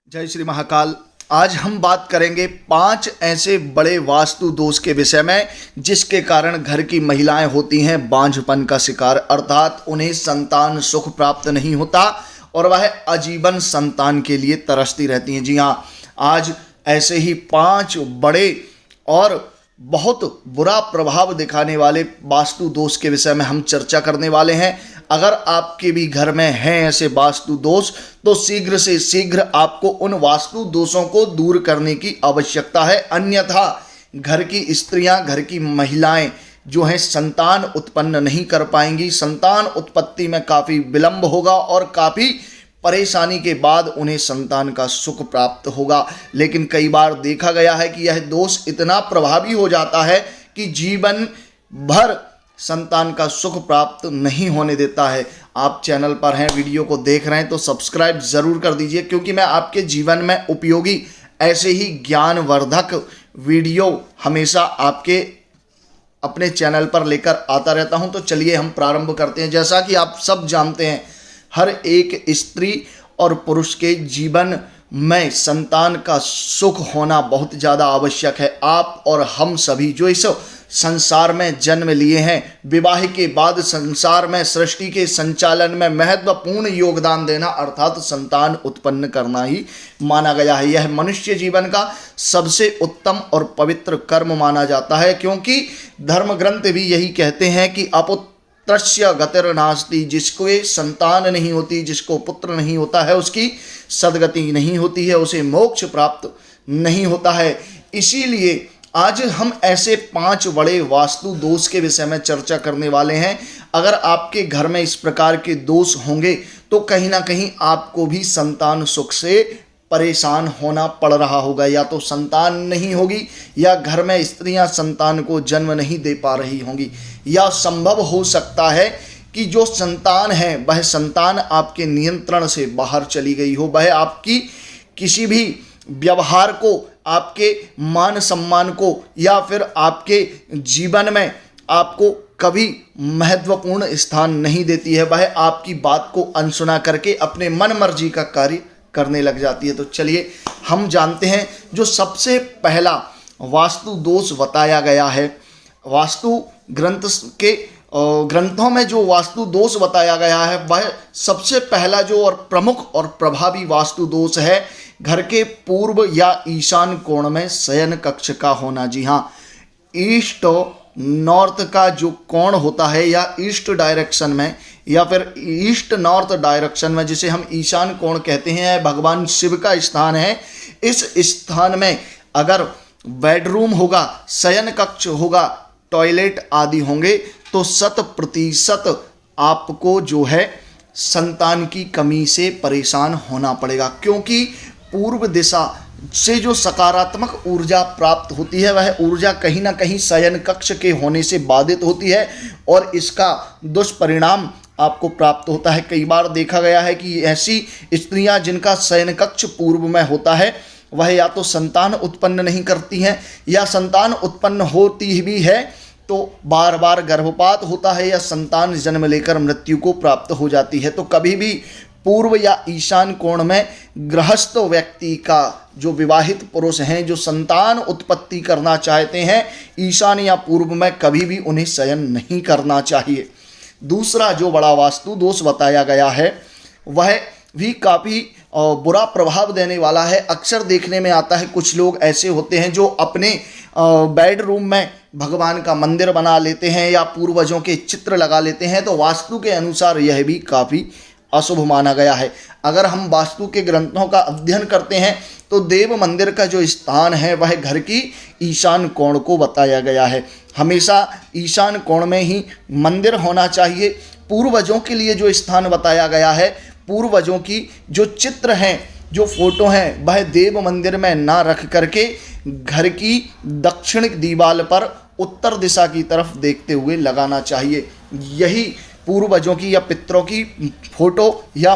जय श्री महाकाल। आज हम बात करेंगे 5 ऐसे बड़े वास्तु दोष के विषय में जिसके कारण घर की महिलाएं होती हैं बांझपन का शिकार, अर्थात उन्हें संतान सुख प्राप्त नहीं होता और वह आजीवन संतान के लिए तरसती रहती हैं। जी हाँ, आज ऐसे ही 5 बड़े और बहुत बुरा प्रभाव दिखाने वाले वास्तु दोष के विषय में हम चर्चा करने वाले हैं। अगर आपके भी घर में हैं ऐसे वास्तु दोष तो शीघ्र से शीघ्र आपको उन वास्तु दोषों को दूर करने की आवश्यकता है, अन्यथा घर की स्त्रियां, घर की महिलाएं जो हैं संतान उत्पन्न नहीं कर पाएंगी। संतान उत्पत्ति में काफ़ी विलंब होगा और काफ़ी परेशानी के बाद उन्हें संतान का सुख प्राप्त होगा। लेकिन कई बार देखा गया है कि यह दोष इतना प्रभावी हो जाता है कि जीवन भर संतान का सुख प्राप्त नहीं होने देता है। आप चैनल पर हैं, वीडियो को देख रहे हैं तो सब्सक्राइब ज़रूर कर दीजिए, क्योंकि मैं आपके जीवन में उपयोगी ऐसे ही ज्ञानवर्धक वीडियो हमेशा आपके अपने चैनल पर लेकर आता रहता हूं। तो चलिए हम प्रारंभ करते हैं। जैसा कि आप सब जानते हैं, हर एक स्त्री और पुरुष के जीवन में संतान का सुख होना बहुत ज़्यादा आवश्यक है। आप और हम सभी जो इस संसार में जन्म लिए हैं, विवाह के बाद संसार में सृष्टि के संचालन में महत्वपूर्ण योगदान देना अर्थात संतान उत्पन्न करना ही माना गया है। यह मनुष्य जीवन का सबसे उत्तम और पवित्र कर्म माना जाता है, क्योंकि धर्म ग्रंथ भी यही कहते हैं कि अपुत्रस्य गतिर नास्ति, जिसको संतान नहीं होती, जिसको पुत्र नहीं होता है, उसकी सदगति नहीं होती है, उसे मोक्ष प्राप्त नहीं होता है। इसीलिए आज हम ऐसे 5 बड़े वास्तु दोष के विषय में चर्चा करने वाले हैं। अगर आपके घर में इस प्रकार के दोष होंगे तो कहीं ना कहीं आपको भी संतान सुख से परेशान होना पड़ रहा होगा। या तो संतान नहीं होगी, या घर में स्त्रियां संतान को जन्म नहीं दे पा रही होंगी, या संभव हो सकता है कि जो संतान है वह संतान आपके नियंत्रण से बाहर चली गई हो, वह आपकी किसी भी व्यवहार को, आपके मान सम्मान को, या फिर आपके जीवन में आपको कभी महत्वपूर्ण स्थान नहीं देती है, वह आपकी बात को अनसुना करके अपने मन मर्जी का कार्य करने लग जाती है। तो चलिए हम जानते हैं जो सबसे पहला वास्तु दोष बताया गया है। वास्तु ग्रंथों में जो वास्तु दोष बताया गया है वह सबसे पहला जो और प्रमुख और प्रभावी वास्तु दोष है घर के पूर्व या ईशान कोण में शयन कक्ष का होना। जी हाँ, ईस्ट नॉर्थ का जो कोण होता है, या ईस्ट डायरेक्शन में या फिर ईस्ट नॉर्थ डायरेक्शन में, जिसे हम ईशान कोण कहते हैं, भगवान शिव का स्थान है। इस स्थान में अगर बेडरूम होगा, शयन कक्ष होगा, टॉयलेट आदि होंगे तो 100% आपको जो है संतान की कमी से परेशान होना पड़ेगा, क्योंकि पूर्व दिशा से जो सकारात्मक ऊर्जा प्राप्त होती है वह ऊर्जा कहीं ना कहीं शयन कक्ष के होने से बाधित होती है और इसका दुष्परिणाम आपको प्राप्त होता है। कई बार देखा गया है कि ऐसी स्त्रियां जिनका शयन कक्ष पूर्व में होता है वह या तो संतान उत्पन्न नहीं करती हैं, या संतान उत्पन्न होती भी है तो बार बार गर्भपात होता है, या संतान जन्म लेकर मृत्यु को प्राप्त हो जाती है। तो कभी भी पूर्व या ईशान कोण में गृहस्थ व्यक्ति का, जो विवाहित पुरुष हैं, जो संतान उत्पत्ति करना चाहते हैं, ईशान या पूर्व में कभी भी उन्हें शयन नहीं करना चाहिए। दूसरा जो बड़ा वास्तु दोष बताया गया है वह भी काफ़ी बुरा प्रभाव देने वाला है। अक्सर देखने में आता है कुछ लोग ऐसे होते हैं जो अपने बेडरूम में भगवान का मंदिर बना लेते हैं या पूर्वजों के चित्र लगा लेते हैं, तो वास्तु के अनुसार यह भी काफ़ी अशुभ माना गया है। अगर हम वास्तु के ग्रंथों का अध्ययन करते हैं तो देव मंदिर का जो स्थान है वह घर की ईशान कोण को बताया गया है। हमेशा ईशान कोण में ही मंदिर होना चाहिए। पूर्वजों के लिए जो स्थान बताया गया है, पूर्वजों की जो चित्र हैं, जो फोटो हैं, वह देव मंदिर में ना रख करके घर की दक्षिण दीवार पर उत्तर दिशा की तरफ देखते हुए लगाना चाहिए। यही पूर्वजों की या पितरों की फोटो या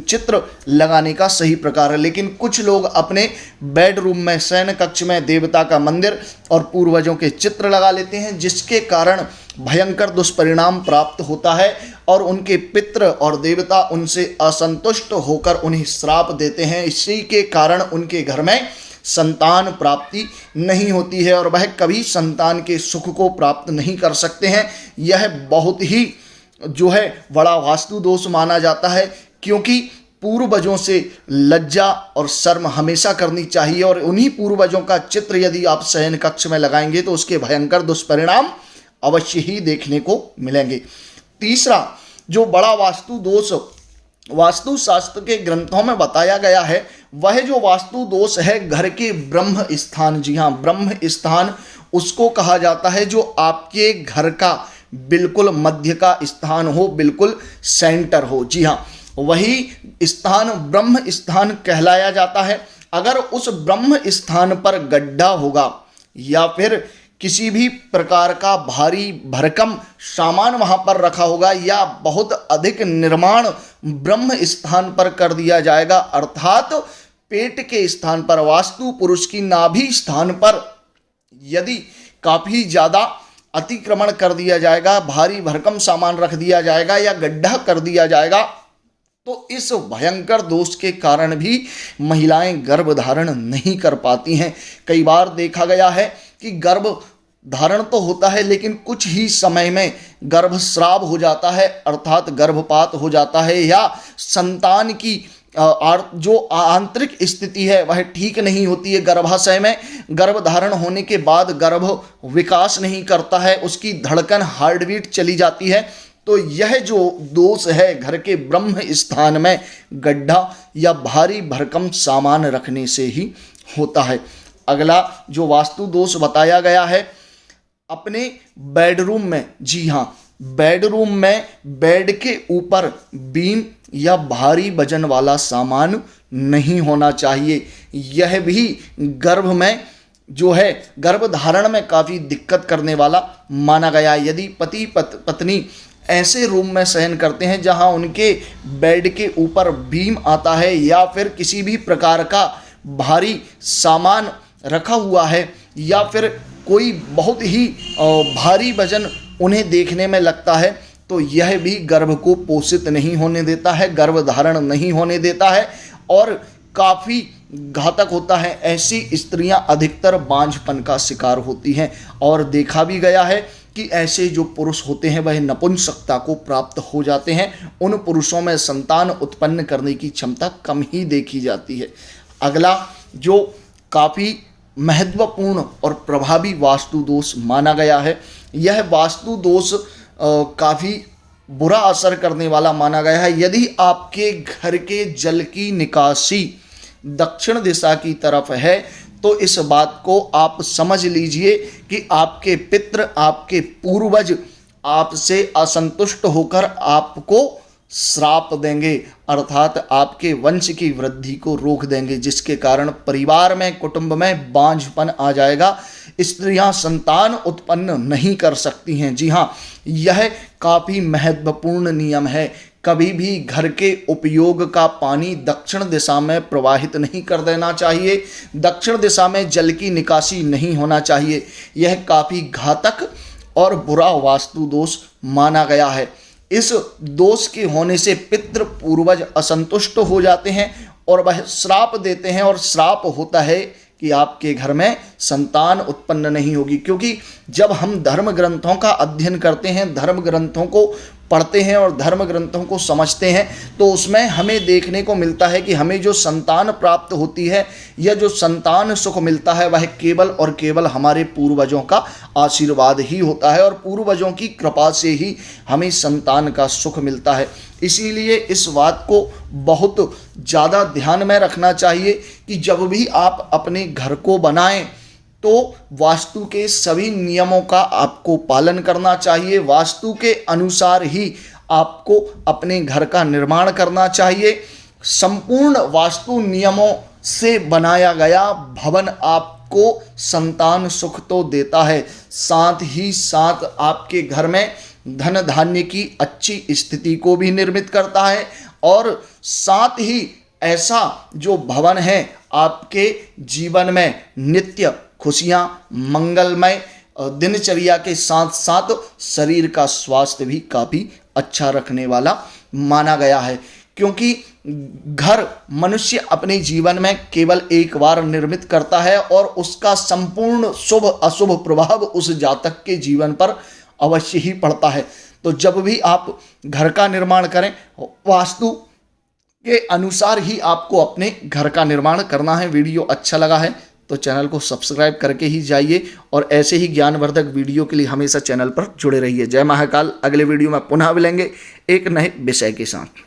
चित्र लगाने का सही प्रकार है। लेकिन कुछ लोग अपने बेडरूम में, शयन कक्ष में देवता का मंदिर और पूर्वजों के चित्र लगा लेते हैं, जिसके कारण भयंकर दुष्परिणाम प्राप्त होता है और उनके पितृ और देवता उनसे असंतुष्ट होकर उन्हें श्राप देते हैं। इसी के कारण उनके घर में संतान प्राप्ति नहीं होती है और वह कभी संतान के सुख को प्राप्त नहीं कर सकते हैं। यह बहुत ही जो है बड़ा वास्तु दोष माना जाता है, क्योंकि पूर्वजों से लज्जा और शर्म हमेशा करनी चाहिए और उन्हीं पूर्वजों का चित्र यदि आप शयन कक्ष में लगाएंगे तो उसके भयंकर दुष्परिणाम अवश्य ही देखने को मिलेंगे। तीसरा जो बड़ा वास्तु दोष वास्तु शास्त्र के ग्रंथों में बताया गया है, वह जो वास्तु दोष है घर के ब्रह्म स्थान। जी हाँ, ब्रह्म स्थान उसको कहा जाता है जो आपके घर का बिल्कुल मध्य का स्थान हो, बिल्कुल सेंटर हो। जी हाँ, वही स्थान ब्रह्म स्थान कहलाया जाता है। अगर उस ब्रह्म स्थान पर गड्ढा होगा या फिर किसी भी प्रकार का भारी भरकम सामान वहां पर रखा होगा या बहुत अधिक निर्माण ब्रह्म स्थान पर कर दिया जाएगा, अर्थात पेट के स्थान पर, वास्तु पुरुष की नाभि स्थान पर यदि काफी ज्यादा अतिक्रमण कर दिया जाएगा, भारी भरकम सामान रख दिया जाएगा या गड्ढा कर दिया जाएगा, तो इस भयंकर दोष के कारण भी महिलाएं गर्भ धारण नहीं कर पाती हैं। कई बार देखा गया है कि गर्भ धारण तो होता है लेकिन कुछ ही समय में गर्भस्राव हो जाता है, अर्थात गर्भपात हो जाता है, या संतान की जो आंतरिक स्थिति है वह ठीक नहीं होती है। गर्भाशय में गर्भ धारण होने के बाद गर्भ विकास नहीं करता है, उसकी धड़कन हार्ट बीट चली जाती है। तो यह जो दोष है घर के ब्रह्म स्थान में गड्ढा या भारी भरकम सामान रखने से ही होता है। अगला जो वास्तु दोष बताया गया है, अपने बेडरूम में, जी हाँ, बेडरूम में बेड के ऊपर बीम या भारी वजन वाला सामान नहीं होना चाहिए। यह भी गर्भ में जो है गर्भ धारण में काफ़ी दिक्कत करने वाला माना गया है। यदि पति पत्नी ऐसे रूम में शयन करते हैं जहां उनके बेड के ऊपर बीम आता है या फिर किसी भी प्रकार का भारी सामान रखा हुआ है या फिर कोई बहुत ही भारी वजन उन्हें देखने में लगता है, तो यह भी गर्भ को पोषित नहीं होने देता है, गर्भ धारण नहीं होने देता है और काफ़ी घातक होता है। ऐसी स्त्रियां अधिकतर बांझपन का शिकार होती हैं और देखा भी गया है कि ऐसे जो पुरुष होते हैं वह नपुंसकता को प्राप्त हो जाते हैं। उन पुरुषों में संतान उत्पन्न करने की क्षमता कम ही देखी जाती है। अगला जो काफ़ी महत्वपूर्ण और प्रभावी वास्तु दोष माना गया है, यह वास्तु दोष काफ़ी बुरा असर करने वाला माना गया है। यदि आपके घर के जल की निकासी दक्षिण दिशा की तरफ है तो इस बात को आप समझ लीजिए कि आपके पितृ, आपके पूर्वज आपसे असंतुष्ट होकर आपको श्राप देंगे, अर्थात आपके वंश की वृद्धि को रोक देंगे, जिसके कारण परिवार में, कुटुंब में बांझपन आ जाएगा। स्त्रियां संतान उत्पन्न नहीं कर सकती हैं। जी हाँ, यह काफ़ी महत्वपूर्ण नियम है। कभी भी घर के उपयोग का पानी दक्षिण दिशा में प्रवाहित नहीं कर देना चाहिए, दक्षिण दिशा में जल की निकासी नहीं होना चाहिए। यह काफ़ी घातक और बुरा वास्तु दोष माना गया है। इस दोष के होने से पितृ पूर्वज असंतुष्ट हो जाते हैं और वह श्राप देते हैं और श्राप होता है कि आपके घर में संतान उत्पन्न नहीं होगी। क्योंकि जब हम धर्म ग्रंथों का अध्ययन करते हैं, धर्म ग्रंथों को पढ़ते हैं और धर्म ग्रंथों को समझते हैं, तो उसमें हमें देखने को मिलता है कि हमें जो संतान प्राप्त होती है या जो संतान सुख मिलता है वह केवल और केवल हमारे पूर्वजों का आशीर्वाद ही होता है और पूर्वजों की कृपा से ही हमें संतान का सुख मिलता है। इसीलिए इस बात को बहुत ज़्यादा ध्यान में रखना चाहिए कि जब भी आप अपने घर को बनाएं तो वास्तु के सभी नियमों का आपको पालन करना चाहिए। वास्तु के अनुसार ही आपको अपने घर का निर्माण करना चाहिए। संपूर्ण वास्तु नियमों से बनाया गया भवन आपको संतान सुख तो देता है, साथ ही साथ आपके घर में धन धान्य की अच्छी स्थिति को भी निर्मित करता है और साथ ही ऐसा जो भवन है आपके जीवन में नित्य खुशियाँ, मंगलमय दिनचर्या के साथ साथ शरीर का स्वास्थ्य भी काफ़ी अच्छा रखने वाला माना गया है, क्योंकि घर मनुष्य अपने जीवन में केवल एक बार निर्मित करता है और उसका संपूर्ण शुभ अशुभ प्रभाव उस जातक के जीवन पर अवश्य ही पड़ता है। तो जब भी आप घर का निर्माण करें, वास्तु के अनुसार ही आपको अपने घर का निर्माण करना है। वीडियो अच्छा लगा है तो चैनल को सब्सक्राइब करके ही जाइए और ऐसे ही ज्ञानवर्धक वीडियो के लिए हमेशा चैनल पर जुड़े रहिए। जय महाकाल। अगले वीडियो में पुनः मिलेंगे एक नए विषय के साथ।